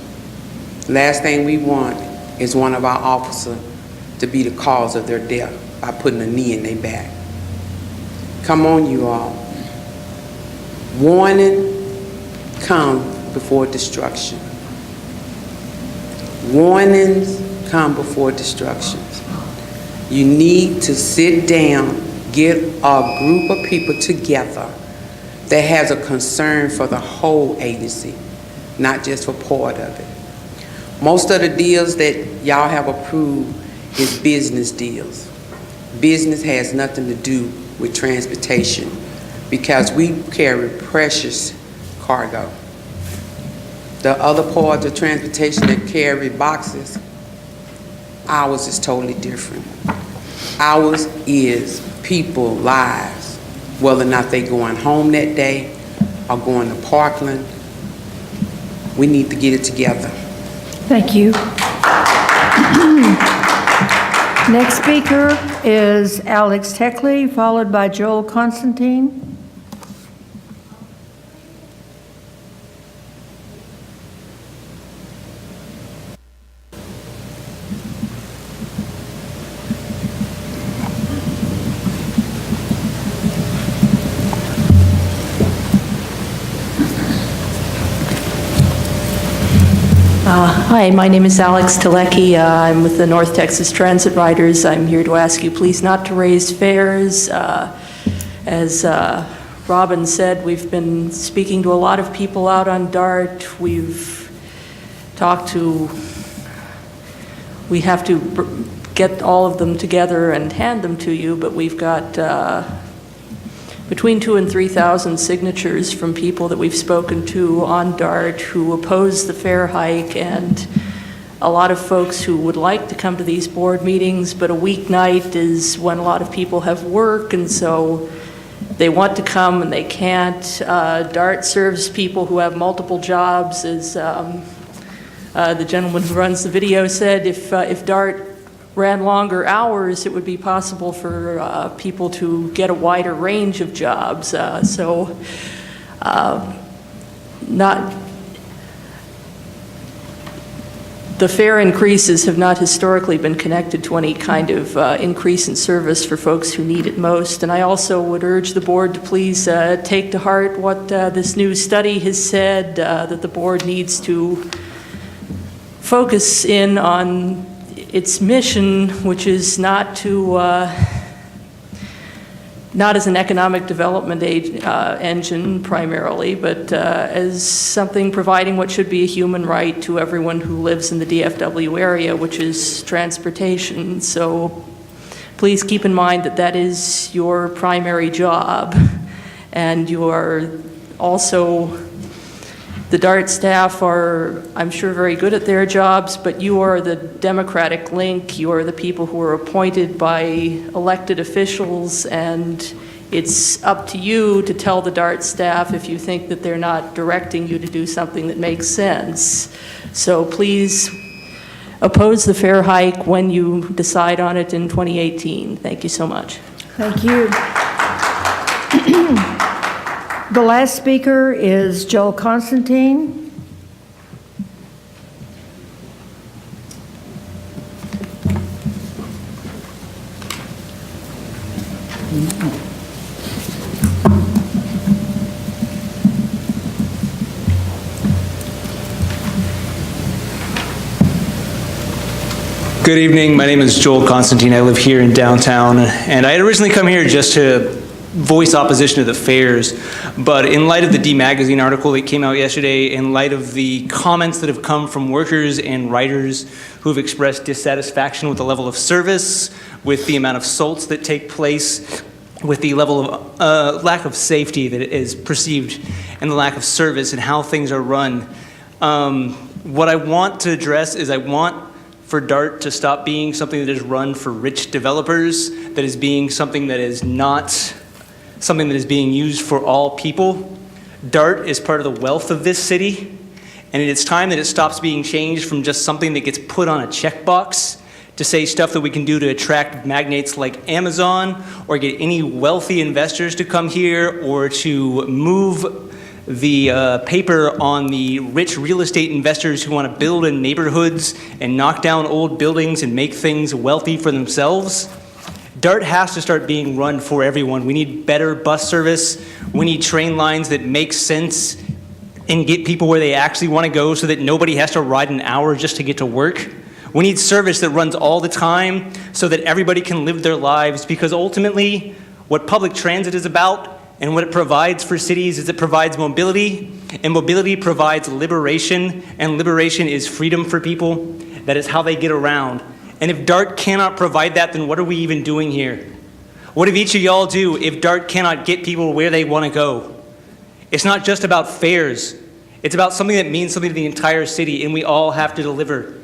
S9: last thing we want is one of our officers to be the cause of their death by putting a knee in their back. Come on, you all. Warning come before destruction. Warnings come before destructions. You need to sit down, get a group of people together that has a concern for the whole agency, not just for part of it. Most of the deals that y'all have approved is business deals. Business has nothing to do with transportation because we carry precious cargo. The other parts of transportation that carry boxes, ours is totally different. Ours is people lives, whether or not they going home that day or going to Parkland. We need to get it together.
S2: Thank you. Next speaker is Alex Techley, followed by Joel Constantine.
S20: Hi, my name is Alex Telecki. I'm with the North Texas Transit Riders. I'm here to ask you please not to raise fares. As Robin said, we've been speaking to a lot of people out on DART. We've talked to, we have to get all of them together and hand them to you, but we've got between 2,000 and 3,000 signatures from people that we've spoken to on DART who oppose the fare hike, and a lot of folks who would like to come to these board meetings, but a weeknight is when a lot of people have work, and so they want to come and they can't. DART serves people who have multiple jobs. As the gentleman who runs the video said, if DART ran longer hours, it would be possible for people to get a wider range of jobs. The fare increases have not historically been connected to any kind of increase in service for folks who need it most. And I also would urge the board to please take to heart what this new study has said, that the board needs to focus in on its mission, which is not to not as an economic development engine primarily, but as something providing what should be a human right to everyone who lives in the DFW area, which is transportation. So please keep in mind that that is your primary job. And you are also, the DART staff are, I'm sure, very good at their jobs, but you are the democratic link. You are the people who are appointed by elected officials, and it's up to you to tell the DART staff if you think that they're not directing you to do something that makes sense. So please oppose the fare hike when you decide on it in 2018. Thank you so much.
S2: Thank you. The last speaker is Joel Constantine.
S21: Good evening. My name is Joel Constantine. I live here in downtown, and I had originally come here just to voice opposition to the fares, but in light of the D Magazine article that came out yesterday, in light of the comments that have come from workers and writers who have expressed dissatisfaction with the level of service, with the amount of assaults that take place, with the level of lack of safety that is perceived, and the lack of service and how things are run, what I want to address is I want for DART to stop being something that is run for rich developers, that is being something that is not something that is being used for all people. DART is part of the wealth of this city, and it's time that it stops being changed from just something that gets put on a checkbox to say stuff that we can do to attract magnates like Amazon or get any wealthy investors to come here or to move the paper on the rich real estate investors who want to build in neighborhoods and knock down old buildings and make things wealthy for themselves. DART has to start being run for everyone. We need better bus service. We need train lines that make sense and get people where they actually want to go so that nobody has to ride an hour just to get to work. We need service that runs all the time so that everybody can live their lives, because ultimately what public transit is about and what it provides for cities is it provides mobility, and mobility provides liberation, and liberation is freedom for people. That is how they get around. And if DART cannot provide that, then what are we even doing here? What if each of y'all do if DART cannot get people where they want to go? It's not just about fares. It's about something that means something to the entire city, and we all have to deliver.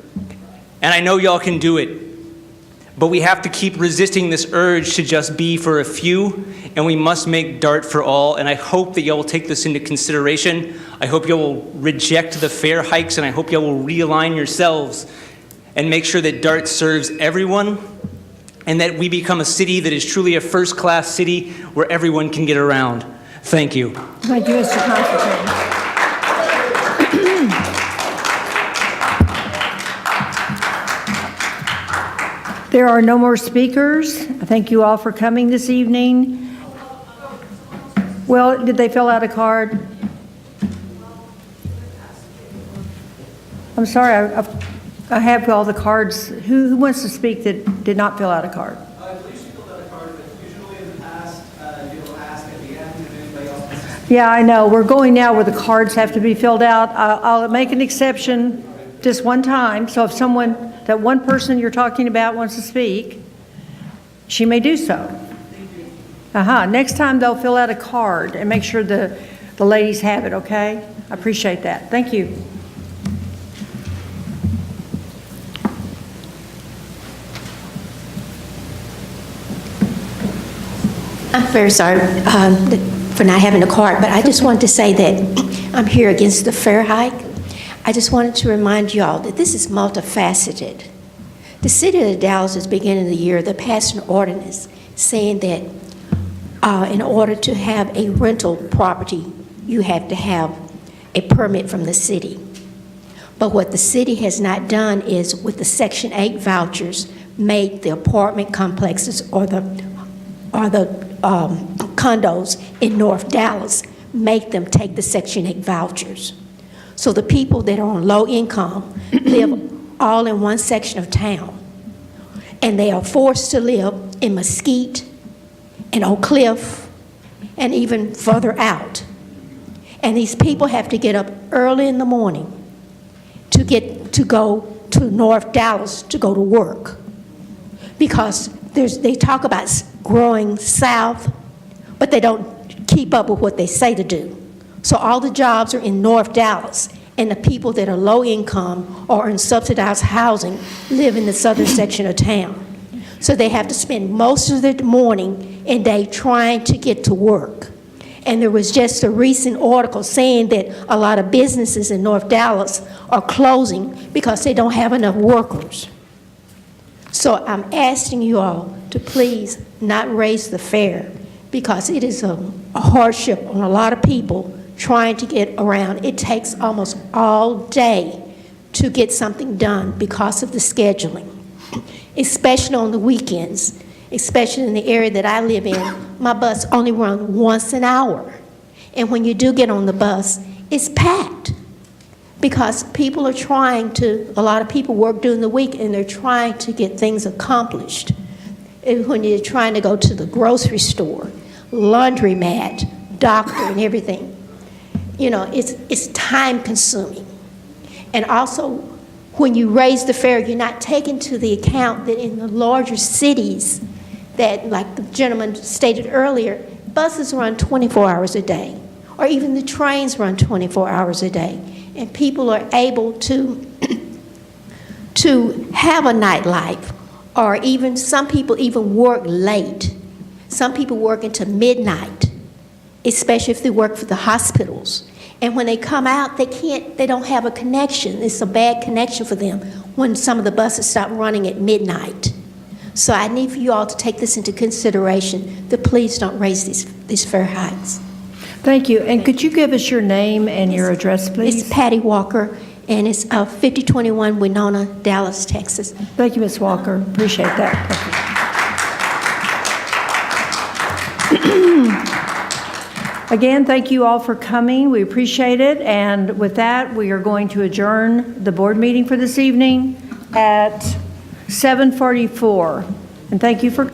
S21: And I know y'all can do it. But we have to keep resisting this urge to just be for a few, and we must make DART for all. And I hope that y'all will take this into consideration. I hope y'all will reject the fare hikes, and I hope y'all will realign yourselves and make sure that DART serves everyone, and that we become a city that is truly a first-class city where everyone can get around. Thank you.
S2: Thank you, Mr. Constantine. There are no more speakers. Thank you all for coming this evening. Well, did they fill out a card? I'm sorry, I have all the cards. Who wants to speak that did not fill out a card?
S17: I believe she filled out a card, but usually in the past, you'll ask at the end if anybody else wants to speak.
S2: Yeah, I know. We're going now where the cards have to be filled out. I'll make an exception just one time. So if that one person you're talking about wants to speak, she may do so. Next time they'll fill out a card and make sure the ladies have it, okay? I appreciate that. Thank you.
S22: I'm very sorry for not having a card, but I just wanted to say that I'm here against the fare hike. I just wanted to remind y'all that this is multifaceted. The city of Dallas, at the beginning of the year, they passed an ordinance saying that in order to have a rental property, you have to have a permit from the city. But what the city has not done is, with the Section 8 vouchers, make the apartment complexes or the condos in North Dallas, make them take the Section 8 vouchers. So the people that are on low income live all in one section of town, and they are forced to live in Mesquite and Oak Cliff and even further out. And these people have to get up early in the morning to go to North Dallas to go to work, because they talk about growing south, but they don't keep up with what they say to do. So all the jobs are in North Dallas, and the people that are low income or in subsidized housing live in the southern section of town. So they have to spend most of their morning and day trying to get to work. And there was just a recent article saying that a lot of businesses in North Dallas are closing because they don't have enough workers. So I'm asking you all to please not raise the fare, because it is a hardship on a lot of people trying to get around. It takes almost all day to get something done because of the scheduling, especially on the weekends. Especially in the area that I live in, my bus only runs once an hour. And when you do get on the bus, it's packed, because people are trying to, a lot of people work during the week and they're trying to get things accomplished. And when you're trying to go to the grocery store, laundromat, doctor, and everything, you know, it's time consuming. And also, when you raise the fare, you're not taking to the account that in the larger cities, that, like the gentleman stated earlier, buses run 24 hours a day, or even the trains run 24 hours a day, and people are able to have a nightlife, or even some people even work late. Some people work into midnight, especially if they work for the hospitals. And when they come out, they don't have a connection. It's a bad connection for them when some of the buses stop running at midnight. So I need for you all to take this into consideration, that please don't raise these fare hikes.
S2: Thank you. And could you give us your name and your address, please?
S22: It's Patty Walker, and it's 5021 Winona, Dallas, Texas.
S2: Thank you, Ms. Walker. Appreciate that. Again, thank you all for coming. We appreciate it. And with that, we are going to adjourn the board meeting for this evening at 7:44. And thank you for